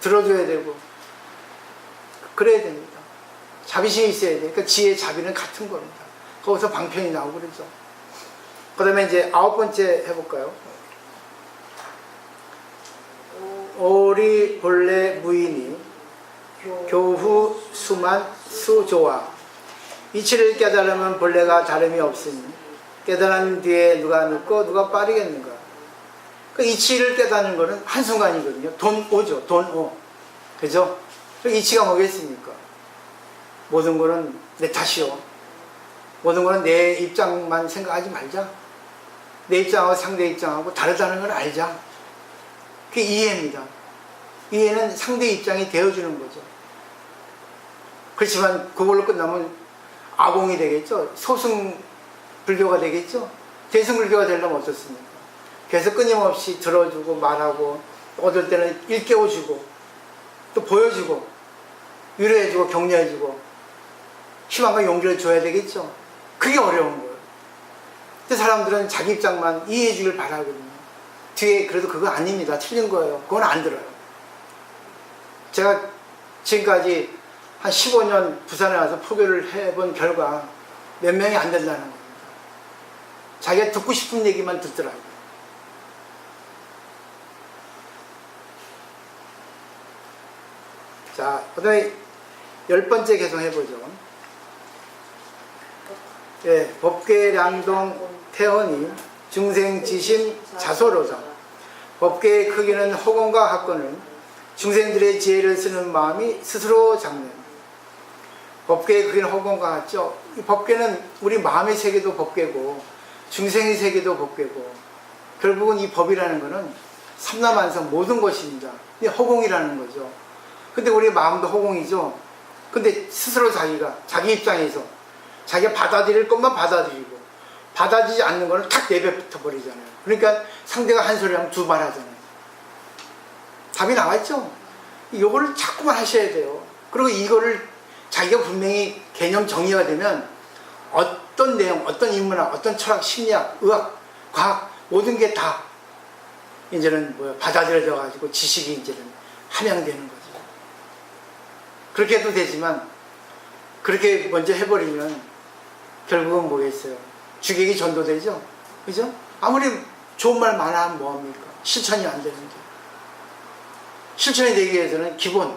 들어줘야 되고 그래야 됩니다. 자비심이 있어야 돼요. 그러니까 지혜, 자비는 같은 겁니다. 거기서 방편이 나오고 그러죠. 그 다음에 이제 9번째 해볼까요? 오리 본래 무인이 교후 수만 수조와 이치를 깨달으면 본래가 다름이 없으니 깨달은 뒤에 누가 늦고 누가 빠르겠는가. 그 이치를 깨닫는 거는 한순간이거든요. 돈 오죠. 돈 오. 그죠? 그 이치가 뭐겠습니까? 모든 거는 내 탓이요. 모든 거는 내 입장만 생각하지 말자. 내 입장하고 상대 입장하고 다르다는 걸 알자. 그게 이해입니다. 이해는 상대 입장이 되어주는 거죠. 그렇지만 그걸로 끝나면 아공이 되겠죠. 소승 불교가 되겠죠. 대승 불교가 되려면 어떻습니까? 계속 끊임없이 들어주고 말하고 어떨 때는 일깨워주고 또 보여주고 위로해주고 격려해주고 희망과 용기를 줘야 되겠죠. 그게 어려운 거예요. 근데 사람들은 자기 입장만 이해해 주길 바라거든요. 뒤에 그래도 그거 아닙니다. 틀린 거예요. 그건 안 들어요. 제가 지금까지 한 15년 부산에 와서 포교를 해본 결과 몇 명이 안 된다는 겁니다. 자기가 듣고 싶은 얘기만 듣더라고요. 자, 그 다음에 10번째 개송 해보죠. 예, 법계량동 태언이 중생지심 자소로자. 법계의 크기는 허공과 학권은 중생들의 지혜를 쓰는 마음이 스스로 잡는. 법계의 크기는 허공과 같죠. 이 법계는 우리 마음의 세계도 법계고 중생의 세계도 법계고 결국은 이 법이라는 것은 삼라만상 모든 것입니다. 이게 허공이라는 거죠. 근데 우리 마음도 허공이죠. 근데 스스로 자기가 자기 입장에서 자기가 받아들일 것만 받아들이고 받아들이지 않는 거는 탁 내뱉어 버리잖아요. 그러니까 상대가 한 소리 하면 두 말 하잖아요. 답이 나왔죠? 이거를 자꾸만 하셔야 돼요. 그리고 이거를 자기가 분명히 개념 정리가 되면 어떤 내용, 어떤 인문학, 어떤 철학, 심리학, 의학, 과학 모든 게 다 이제는 받아들여져 가지고 지식이 이제는 함양되는 거죠. 그렇게 해도 되지만 그렇게 먼저 해버리면 결국은 뭐겠어요? 주객이 전도되죠? 그죠? 아무리 좋은 말 많아 하면 뭐합니까? 실천이 안 되는데. 실천이 되기 위해서는 기본,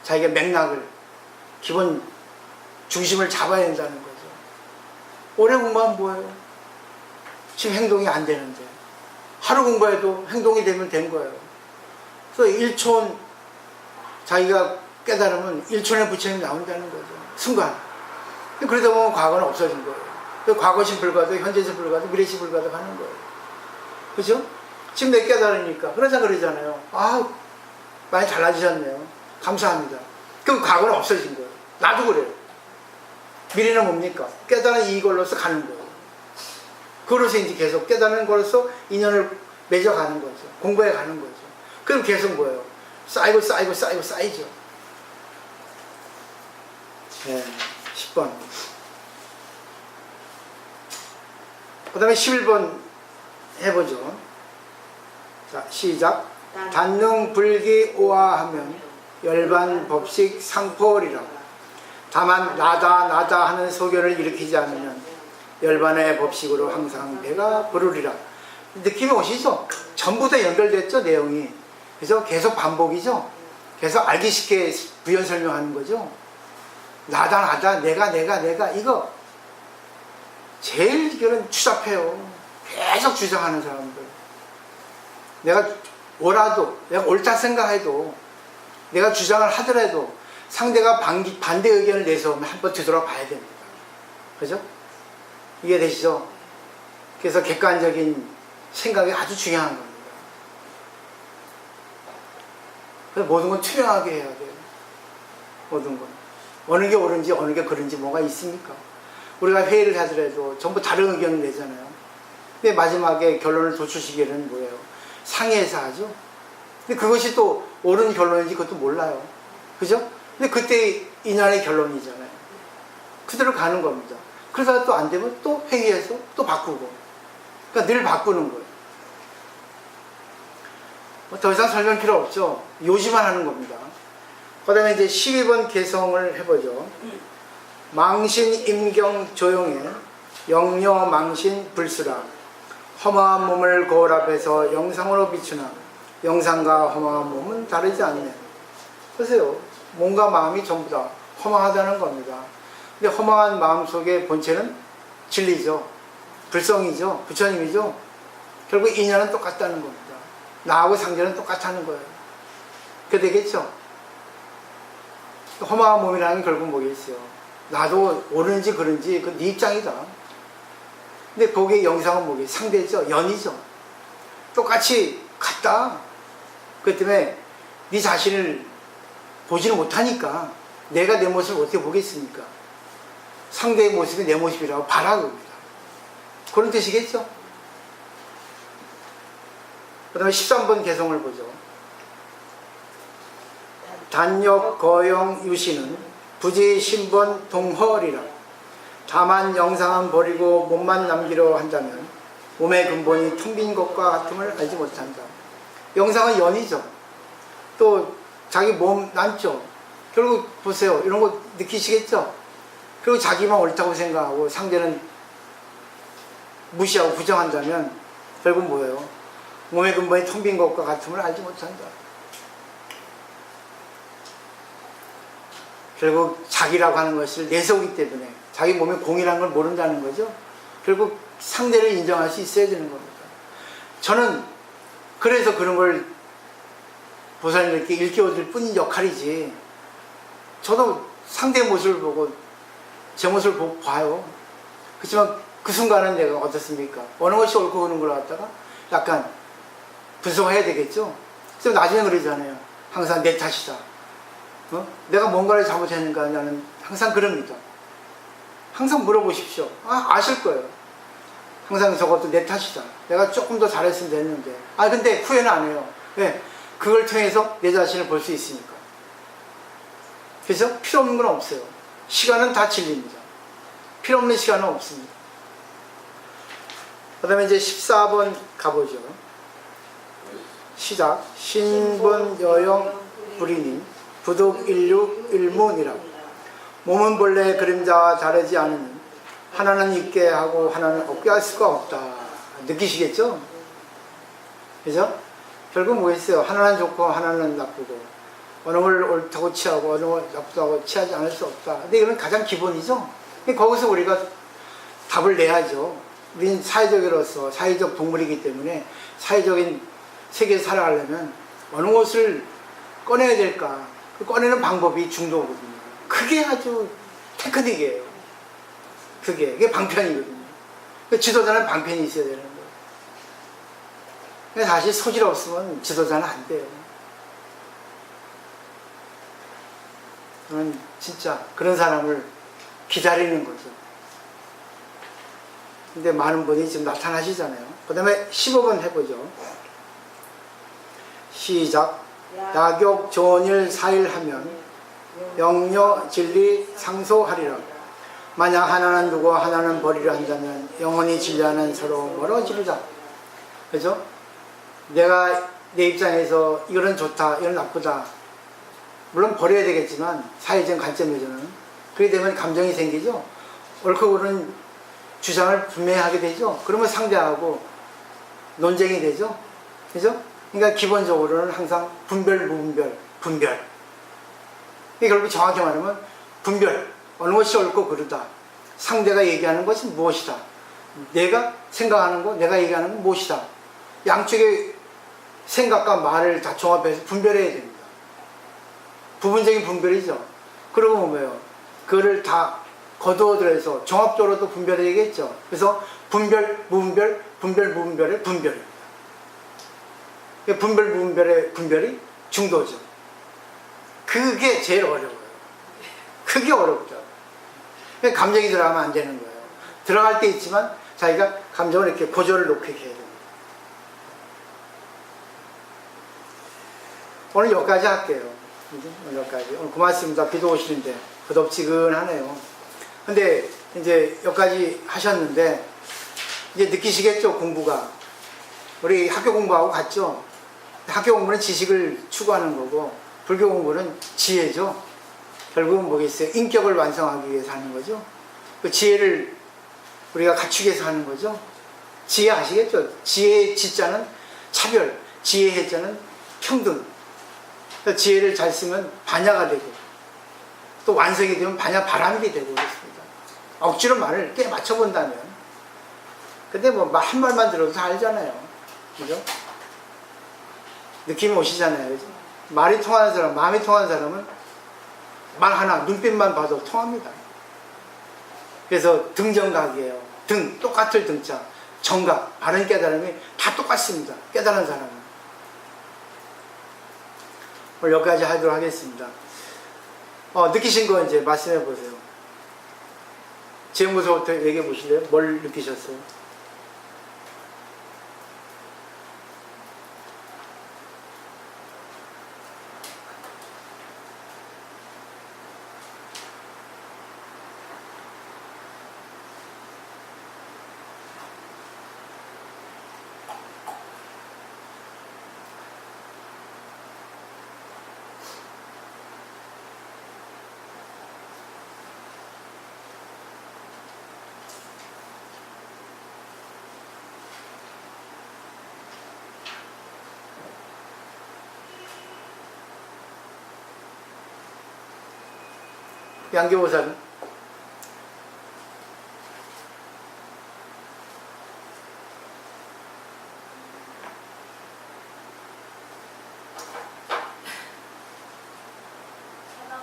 자기가 맥락을, 기본 중심을 잡아야 된다는 거죠. 오래 공부하면 뭐예요? 지금 행동이 안 되는데. 하루 공부해도 행동이 되면 된 거예요. 그래서 1촌 자기가 깨달으면 1촌의 부처님이 나온다는 거죠. 순간. 그러다 보면 과거는 없어진 거예요. 과거시 불가도, 현재시 불가도, 미래시 불가도 하는 거예요. 그죠? 지금 내 깨달으니까. 그러잖아요. 아, 많이 달라지셨네요. 감사합니다. 그럼 과거는 없어진 거예요. 나도 그래요. 미래는 뭡니까? 깨달은 이걸로서 가는 거예요. 그걸로서 이제 계속 깨달은 걸로서 인연을 맺어가는 거죠. 공부해 가는 거죠. 그럼 계속 뭐예요? 쌓이고 쌓이죠. 네, 10번. 그 다음에 11번 해보죠. 자, 시작. 단능 불기 오화하면 열반 법식 상포리라. 다만 나다 하는 소견을 일으키지 않으면 열반의 법식으로 항상 배가 부르리라. 느낌이 오시죠? 전부 다 연결됐죠, 내용이. 그래서 계속 반복이죠. 계속 알기 쉽게 부연 설명하는 거죠. 나다 내가 이거 제일 이거는 추잡해요. 계속 주장하는 사람들. 내가 뭐라도 내가 옳다 생각해도 내가 주장을 하더라도 상대가 반대 의견을 내세우면 한번 되돌아봐야 됩니다. 그죠? 이해되시죠? 그래서 객관적인 생각이 아주 중요한 겁니다. 그래서 모든 건 투명하게 해야 돼요. 모든 건. 어느 게 옳은지 어느 게 그른지 뭐가 있습니까? 우리가 회의를 하더라도 전부 다른 의견을 내잖아요. 근데 마지막에 결론을 도출시키는 뭐예요? 상의해서 하죠. 근데 그것이 또 옳은 결론인지 그것도 몰라요. 그죠? 근데 그때 인연의 결론이잖아요. 그대로 가는 겁니다. 그러다가 또 안 되면 또 회의해서 또 바꾸고. 그러니까 늘 바꾸는 거예요. 더 이상 설명 필요 없죠. 요지만 하는 겁니다. 그 다음에 이제 12번 개성을 해보죠. 망신 임경 조용해 영녀 망신 불수라. 험한 몸을 거울 앞에서 영상으로 비추나 영상과 험한 몸은 다르지 않네. 보세요. 몸과 마음이 전부 다 허망하다는 겁니다. 근데 허망한 마음 속의 본체는 진리죠. 불성이죠. 부처님이죠. 결국 인연은 똑같다는 겁니다. 나하고 상대는 똑같다는 거예요. 그게 되겠죠? 허망한 몸이라는 게 결국 뭐겠어요? 나도 옳은지 그른지 그 네 입장이다. 근데 거기에 영상은 뭐겠어요? 상대죠. 연이죠. 똑같이 같다. 그렇기 때문에 네 자신을 보지를 못하니까 내가 내 모습을 어떻게 보겠습니까? 상대의 모습이 내 모습이라고 바라봅니다. 그런 뜻이겠죠? 그 다음에 13번 개성을 보죠. 단역 거영 유시는 부지 신번 동허리라. 다만 영상은 버리고 몸만 남기려 한다면 몸의 근본이 텅 빈 것과 같음을 알지 못한다. 영상은 연이죠. 또 자기 몸 남죠. 결국 보세요. 이런 거 느끼시겠죠? 그리고 자기만 옳다고 생각하고 상대는 무시하고 부정한다면 결국 뭐예요? 몸의 근본이 텅 빈 것과 같음을 알지 못한다. 결국 자기라고 하는 것을 내세우기 때문에 자기 몸에 공이라는 걸 모른다는 거죠. 결국 상대를 인정할 수 있어야 되는 겁니다. 저는 그래서 그런 걸 보살님께 일깨워줄 뿐인 역할이지, 저도 상대의 모습을 보고 제 모습을 보고 봐요. 그렇지만 그 순간은 내가 어떻습니까? 어느 것이 옳고 그른 걸 갖다가 약간 분석해야 되겠죠. 그래서 나중에 그러잖아요. 항상 내 탓이다. 내가 뭔가를 잘못했는가, 나는 항상 그럽니다. 항상 물어보십시오. 아실 거예요. 항상 저것도 내 탓이다. 내가 조금 더 잘했으면 됐는데. 근데 후회는 안 해요. 왜? 그걸 통해서 내 자신을 볼 수 있으니까. 그래서 필요 없는 건 없어요. 시간은 다 진리입니다. 필요 없는 시간은 없습니다. 그 다음에 이제 14번 가보죠. 시작. 신분 여영 불이니 부득 인류 일문이라고. 몸은 본래 그림자와 다르지 않으니 하나는 있게 하고 하나는 없게 할 수가 없다. 느끼시겠죠? 그죠? 결국 뭐겠어요? 하나는 좋고 하나는 나쁘고, 어느 걸 옳다고 취하고 어느 걸 나쁘다고 취하지 않을 수 없다. 근데 이건 가장 기본이죠? 거기서 우리가 답을 내야죠. 우리는 사회적으로서 사회적 동물이기 때문에 사회적인 세계에서 살아가려면 어느 것을 꺼내야 될까? 그 꺼내는 방법이 중도거든요. 그게 아주 테크닉이에요. 그게 방편이거든요. 그 지도자는 방편이 있어야 되는 거예요. 근데 사실 소질 없으면 지도자는 안 돼요. 저는 진짜 그런 사람을 기다리는 거죠. 근데 많은 분이 지금 나타나시잖아요. 그 다음에 15번 해보죠. 시작. 야격 좋은 일 사일하면 영녀 진리 상소하리라. 만약 하나는 두고 하나는 버리려 한다면 영원히 진리하는 서로 멀어지리라. 그죠? 내가 내 입장에서 이거는 좋다, 이건 나쁘다. 물론 버려야 되겠지만 사회적 관점에서는 그렇게 되면 감정이 생기죠. 옳고 그른 주장을 분명히 하게 되죠. 그러면 상대하고 논쟁이 되죠. 그죠? 그러니까 기본적으로는 항상 분별, 무분별, 분별. 이게 결국 정확히 말하면 분별. 어느 것이 옳고 그르다. 상대가 얘기하는 것이 무엇이다. 내가 생각하는 거, 내가 얘기하는 건 무엇이다. 양쪽의 생각과 말을 다 종합해서 분별해야 됩니다. 부분적인 분별이죠. 그러고 보면요. 그거를 다 거두어들여서 종합적으로도 분별해야겠죠. 그래서 분별, 무분별, 분별, 무분별의 분별입니다. 분별, 무분별의 분별이 중도죠. 그게 제일 어려워요. 그게 어렵죠. 감정이 들어가면 안 되는 거예요. 들어갈 때 있지만 자기가 감정을 이렇게 고조를 놓게 해야 됩니다. 오늘 여기까지 할게요. 오늘 여기까지. 오늘 고맙습니다. 비도 오시는데 부덥지근하네요. 근데 이제 여기까지 하셨는데 이제 느끼시겠죠, 공부가. 우리 학교 공부하고 같죠? 학교 공부는 지식을 추구하는 거고 불교 공부는 지혜죠. 결국은 뭐겠어요? 인격을 완성하기 위해서 하는 거죠. 그 지혜를 우리가 갖추기 위해서 하는 거죠. 지혜 아시겠죠? 지혜의 지자는 차별, 지혜의 해자는 평등. 지혜를 잘 쓰면 반야가 되고 또 완성이 되면 반야 바람이 되고 그렇습니다. 억지로 말을 꽤 맞춰본다면. 근데 뭐 한 말만 들어도 다 알잖아요. 그죠? 느낌이 오시잖아요. 그죠? 말이 통하는 사람, 마음이 통하는 사람은 말 하나, 눈빛만 봐도 통합니다. 그래서 등정각이에요. 등, 똑같을 등자. 정각, 바른 깨달음이 다 똑같습니다. 깨달은 사람은. 오늘 여기까지 하도록 하겠습니다. 느끼신 거 이제 말씀해 보세요. 지금부터 얘기해 보실래요? 뭘 느끼셨어요? 양교보살은?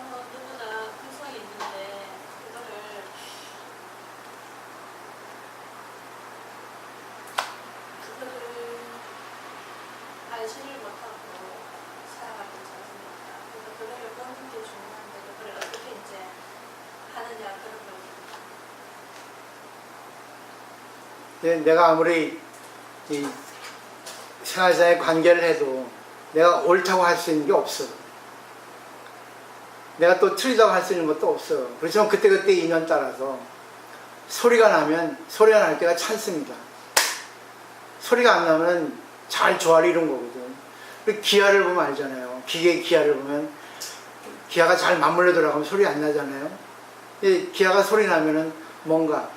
사람은 누구나 품성이 있는데 그거를 알지를 못하고 살아가고 있지 않습니까? 그러니까 그거를 보는 게 중요한데 그걸 어떻게 이제 하느냐 그런 거죠. 내가 아무리 이 생활사에 관계를 해도 내가 옳다고 할 수 있는 게 없어. 내가 또 틀리다고 할 수 있는 것도 없어요. 그렇지만 그때그때 인연 따라서 소리가 나면 소리가 날 때가 찬스입니다. 소리가 안 나면 잘 조화를 이룬 거거든. 기아를 보면 알잖아요. 기계의 기아를 보면 기아가 잘 맞물려 들어가면 소리 안 나잖아요. 기아가 소리 나면은 뭔가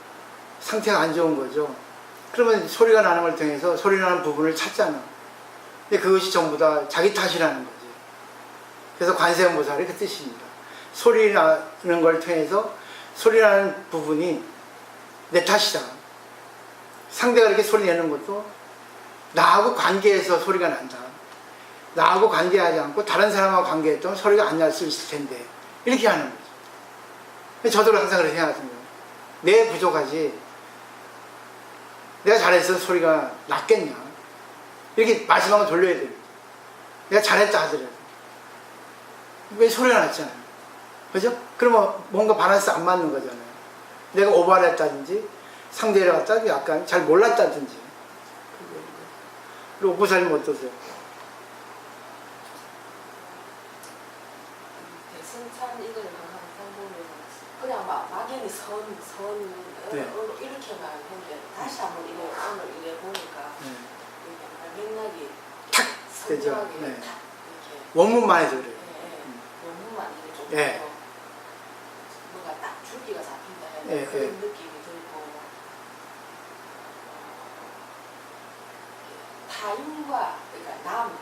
상태가 안 좋은 거죠. 그러면 소리가 나는 걸 통해서 소리 나는 부분을 찾잖아. 근데 그것이 전부 다 자기 탓이라는 거지. 그래서 관세음보살이 그 뜻입니다. 소리 나는 걸 통해서 소리 나는 부분이 내 탓이다. 상대가 이렇게 소리 내는 것도 나하고 관계해서 소리가 난다. 나하고 관계하지 않고 다른 사람하고 관계했던 소리가 안 날 수 있을 텐데 이렇게 하는 거죠. 저도 항상 그렇게 생각합니다. 내 부족하지 내가 잘했으면 소리가 났겠냐 이렇게 마지막은 돌려야 됩니다. 내가 잘했다 하더라도 왜 소리가 났잖아요. 그죠? 그러면 뭔가 밸런스 안 맞는 거잖아요. 내가 오버를 했다든지 상대를 갖다 약간 잘 몰랐다든지. 그리고 오보살님 어떠세요? 대승찬 이걸 항상 보면 그냥 막 막연히 네. 이렇게만 했는데 다시 한번 오늘 이래 보니까 이게 맥락이 그죠. 성경하게 네. 딱 이렇게 원문만 해서 그래요. 원문만 이렇게 좀 예. 하고 뭔가 딱 줄기가 잡힌다 해야 예, 되나 그런 예. 느낌이 들고 타인과 그러니까 남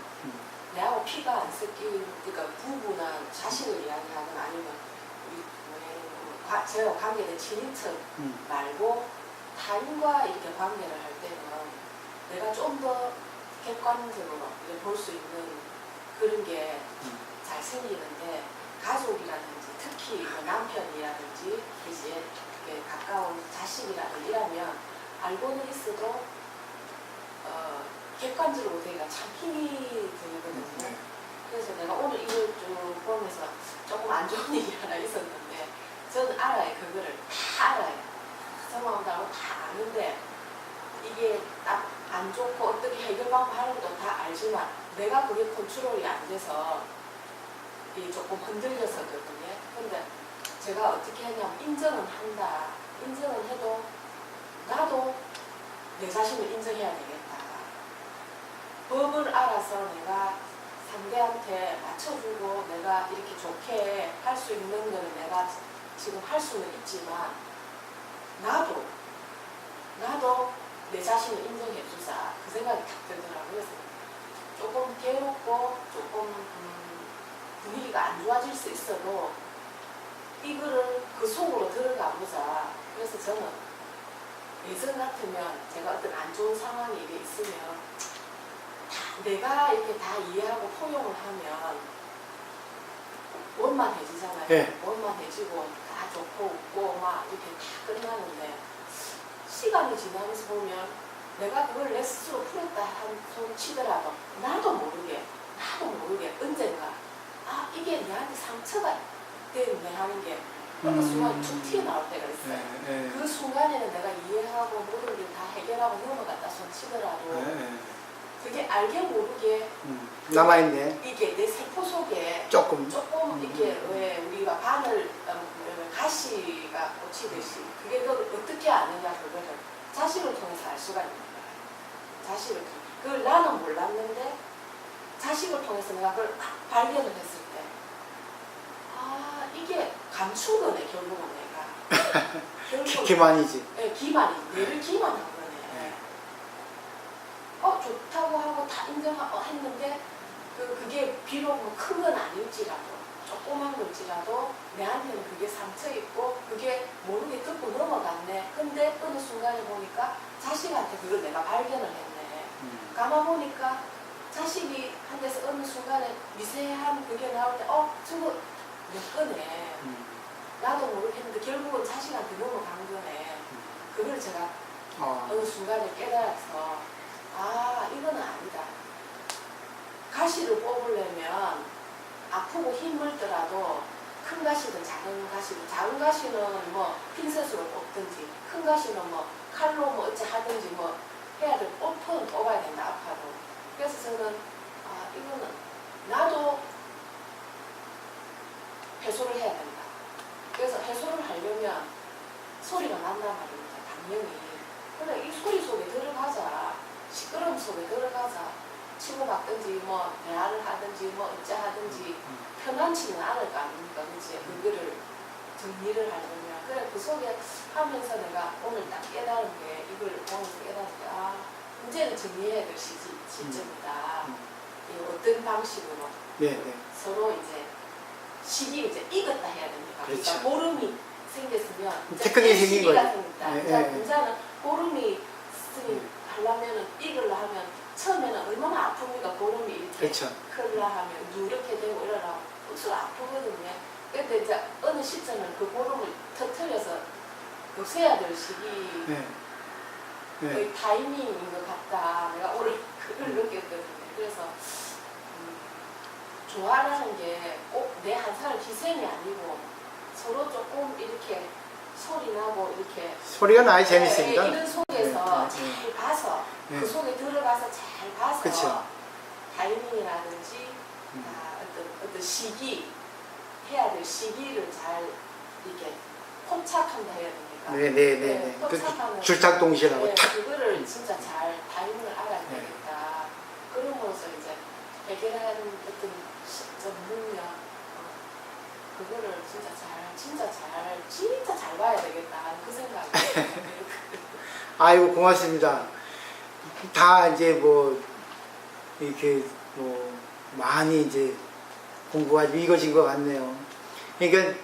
내하고 피가 안 섞인 그러니까 부부나 자식을 이야기하거나 아니면 우리 제가 관계된 친인척 말고 타인과 이렇게 관계를 할 때는 내가 좀 더 객관적으로 볼 수 있는 그런 게 잘 생기는데 가족이라든지 특히 뭐 남편이라든지 이제 이렇게 가까운 자식이라든지 이라면 알고는 있어도 객관적으로 되기가 참 힘이 들거든요. 그래서 내가 오늘 이걸 쭉 보면서 조금 안 좋은 일이 하나 있었는데 저는 알아요. 그거를 다 알아요. 성함도 다 아는데 이게 딱 안 좋고 어떻게 해결 방법 하는 것도 다 알지만 내가 그게 컨트롤이 안 돼서 이게 조금 흔들렸었거든요. 근데 제가 어떻게 하냐면 인정은 한다. 인정은 해도 나도 내 자신을 인정해야 되겠다. 법을 알아서 내가 상대한테 맞춰주고 내가 이렇게 좋게 할 수 있는 거는 내가 지금 할 수는 있지만 나도 내 자신을 인정해 주자 그 생각이 딱 들더라고요. 그래서 조금 괴롭고 조금 분위기가 안 좋아질 수 있어도 이거를 그 속으로 들어가 보자. 그래서 저는 예전 같으면 제가 어떤 안 좋은 상황이 이게 있으면 내가 이렇게 다 이해하고 포용을 하면 원만해지잖아요. 네. 원만해지고 다 좋고 웃고 막 이렇게 다 끝나는데 시간이 지나면서 보면 내가 그걸 내 스스로 풀었다 한 손 치더라도 나도 모르게 언젠가 이게 내한테 상처가 때문에 하는 게 어느 순간 툭 튀어나올 때가 있어요. 그 순간에는 내가 이해하고 모든 걸 다 해결하고 넘어갔다 손 치더라도 그게 알게 모르게 남아있네. 이게 내 세포 속에 조금 이렇게 왜 우리가 바늘 가시가 꽂히듯이 그게 그걸 어떻게 아느냐 그거를 자식을 통해서 알 수가 있는 거예요. 자식을 통해서 그걸 나는 몰랐는데 자식을 통해서 내가 그걸 발견을 했을 때 이게 감춘 거네 결국은 내가 기만이지. 네, 내를 기만한 거네. 좋다고 하고 다 인정하고 했는데 그게 비록 뭐 큰 건 아닐지라도 조그만 걸지라도 내한테는 그게 상처 있고 그게 모르게 듣고 넘어갔네. 근데 어느 순간에 보니까 자식한테 그걸 내가 발견을 했네. 가만 보니까 자식이 한테서 어느 순간에 미세한 그게 나올 때 저거 내 거네. 나도 모르겠는데 결국은 자식한테 넘어간 거네. 그걸 제가 어느 순간에 깨달아서 이거는 아니다. 가시를 뽑으려면 아프고 힘들더라도 큰 가시든 작은 가시는 뭐 핀셋으로 뽑든지 큰 가시는 뭐 칼로 뭐 어찌 하든지 뭐 해야 될 뽑아야 된다 아파도. 그래서 저는 이거는 나도 해소를 해야 된다. 그래서 해소를 하려면 소리가 난단 말입니다. 당연히. 그래 이 소리 속에 들어가자. 시끄러움 속에 들어가자. 치고받든지 뭐 대화를 하든지 뭐 어찌 하든지 편안치는 않을 거 아닙니까? 그치? 그거를 정리를 하려면 그래 그 속에 하면서 내가 오늘 딱 깨달은 게 이걸 보면서 깨달은 게 이제는 정리해야 될 시점이다. 어떤 방식으로 서로 이제 시기를 이제 익었다 해야 됩니까? 그렇죠. 그러니까 보름이 생겼으면 태클이 생긴 거죠. 그러니까 보름이 하려면은 익으려 하면 처음에는 얼마나 아픕니까? 보름이 이렇게 그렇죠. 크려 하면 누렇게 되고 이러려면 억수로 아프거든요. 근데 이제 어느 시점은 그 보름을 터뜨려서 없애야 될 시기 거의 타이밍인 것 같다. 내가 오늘 그걸 느꼈거든요. 그래서 조화라는 게 꼭 내 한 사람 희생이 아니고 서로 조금 이렇게 소리 나고 이렇게 소리가 나야 재밌습니다. 이런 속에서 잘 봐서 그 속에 들어가서 잘 봐서 그쵸. 타이밍이라든지 어떤 시기 해야 될 시기를 잘 이렇게 포착한다 해야 됩니까? 네네네. 포착하는 줄탁동시라고 탁. 그거를 진짜 잘 타이밍을 알아야 되겠다. 그러면서 이제 해결하는 어떤 시점 능력 그거를 진짜 잘 봐야 되겠다 그 생각이 아이고 고맙습니다. 다 이제 뭐 이렇게 뭐 많이 이제 공부가 이거진 것 같네요. 그러니까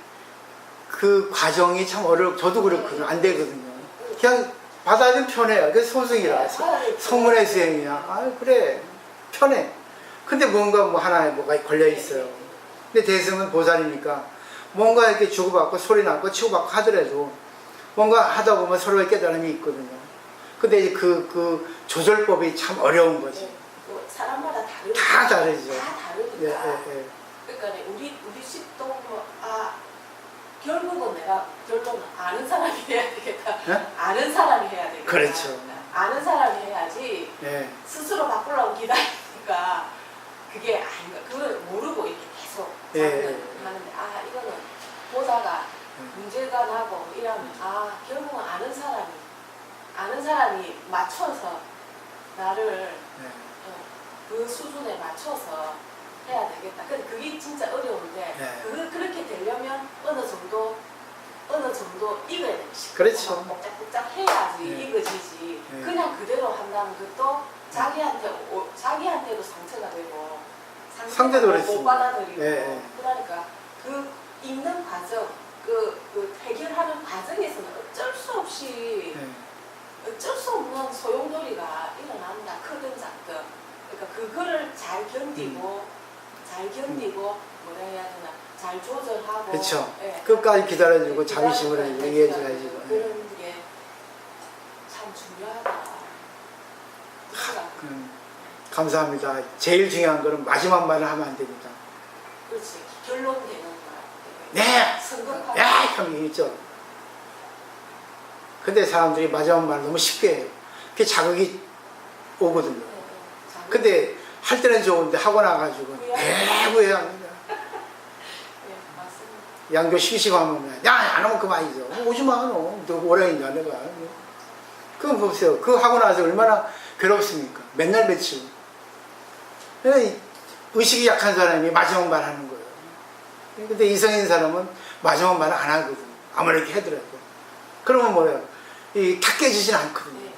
그 과정이 참 저도 그렇거든요. 안 되거든요. 그냥 받아들이면 편해요. 그래서 소승이라 성문의 수행이야. 아 그래 편해. 근데 뭔가 뭐 하나에 뭐가 걸려 있어요. 근데 대승은 보살이니까 뭔가 이렇게 주고받고 소리 나고 치고받고 하더라도 뭔가 하다 보면 서로의 깨달음이 있거든요. 근데 이제 그 조절법이 참 어려운 거지. 사람마다 다르니까. 다 다르죠. 다 다르니까. 예, 예, 예. 그러니까 우리 집도 결국은 내가 결론은 아는 사람이 해야 되겠다. 예? 아는 사람이 해야 되겠다. 그렇죠. 아는 사람이 해야지 예. 스스로 바꾸려고 기다리니까 그게 아닌가. 그걸 모르고 이렇게 계속 예, 예. 하는데 이거는 보다가 문제가 나고 이러면 결국은 아는 사람이 맞춰서 나를 예. 그 수준에 맞춰서 해야 되겠다. 근데 그게 진짜 어려운데 네. 그렇게 되려면 어느 정도 익어야 돼. 그렇죠. 복잡복잡 해야지 네. 익어지지. 네. 그냥 그대로 한다는 것도 자기한테도 상처가 되고 상대도 못 그랬습니다. 받아들이고 네. 그러니까 그 읽는 과정 그 해결하는 과정에서는 어쩔 수 없이 예. 어쩔 수 없는 소용돌이가 일어난다. 크든 작든. 그러니까 그거를 잘 견디고 뭐라 해야 되나 잘 조절하고 그렇죠. 예. 끝까지 기다려주고 자비심을 기다려주고, 이해해줘가지고. 예. 그런 게 참 중요하다. 감사합니다. 제일 중요한 거는 마지막 말을 하면 안 됩니다. 그렇지. 결론 되는 말. 네! 성급하게. 야! 하면 있죠. 근데 사람들이 마지막 말을 너무 쉽게 해요. 그게 자극이 오거든요. 근데 할 때는 좋은데 하고 나가지고 후회합니다. 네, 맞습니다. 양교 시시하면 안 하면 그만이죠. 오지 마, 너 오래 있냐 내가. 그럼 보세요. 그거 하고 나서 얼마나 괴롭습니까? 맨날 며칠. 의식이 약한 사람이 마지막 말 하는 거예요. 근데 이성인 사람은 마지막 말을 안 하거든. 아무리 이렇게 하더라도. 그러면 뭐예요? 탁 깨지진 않거든요. 네.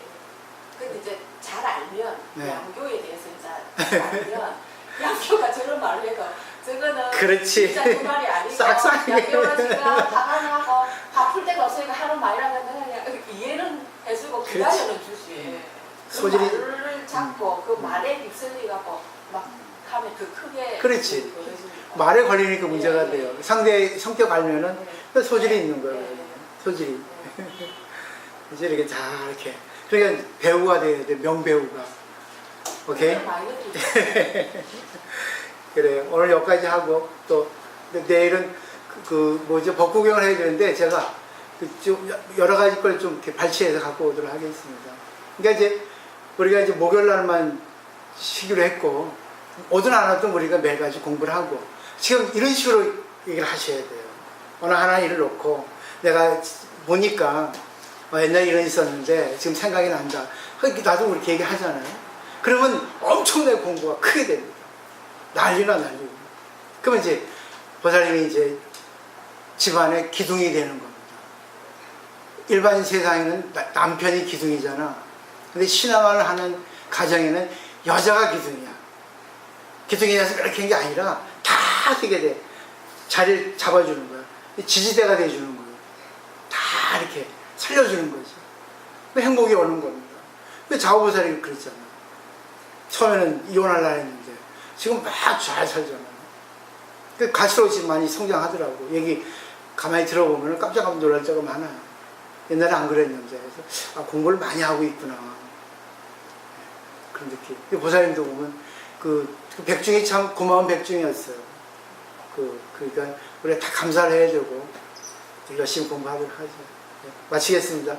근데 이제 잘 알면 네. 양교에 대해서 잘 알면 양교가 저런 말을 해도 저거는 그렇지. 진짜 그 말이 아니고 싹싹하게. 양교가 지금 화가 나고 바쁠 데가 없으니까 하는 말이라는 그냥 이해는 해주고 기다려는 주지. 그 소질이- 말을 잡고 그 말에 휩쓸리고 막 하면 그 크게 그렇지. 벌어지니까. 말에 걸리니까 문제가 네. 돼요. 상대 성격 알면은 네. 소질이 있는 거예요. 네. 소질이. 이제 이렇게 다 이렇게. 그러니까 배우가 돼야 돼. 명배우가. 오케이? 그래요. 오늘 여기까지 하고 또 내일은 그 뭐죠? 벚구경을 해야 되는데 제가 좀 여러 가지 걸 좀 이렇게 발췌해서 갖고 오도록 하겠습니다. 그러니까 이제 우리가 이제 목요일 날만 쉬기로 했고 오든 안 오든 우리가 매일같이 공부를 하고 지금 이런 식으로 얘기를 하셔야 돼요. 어느 하나 일을 놓고 내가 보니까 옛날에 이런 있었는데 지금 생각이 난다. 나도 그렇게 얘기하잖아요. 그러면 엄청나게 공부가 크게 됩니다. 난리나 난리고. 그러면 이제 보살님이 이제 집안의 기둥이 되는 겁니다. 일반 세상에는 남편이 기둥이잖아. 근데 신앙을 하는 가정에는 여자가 기둥이야. 기둥이 돼서 이렇게 한 게 아니라 다 되게 돼. 자리를 잡아주는 거야. 지지대가 돼주는 거예요. 다 이렇게 살려주는 거지. 그 행복이 오는 겁니다. 그 좌우보살이 그랬잖아. 처음에는 이혼하려고 했는데 지금 막 잘 살잖아요. 그 갈수록 지금 많이 성장하더라고. 얘기 가만히 들어보면 깜짝 놀랄 때가 많아요. 옛날에 안 그랬는데. 그래서 공부를 많이 하고 있구나. 그런 느낌. 보살님도 보면 그 백중이 참 고마운 백중이었어요. 그러니까 우리가 다 감사를 해야 되고 열심히 공부하도록 하죠. 마치겠습니다.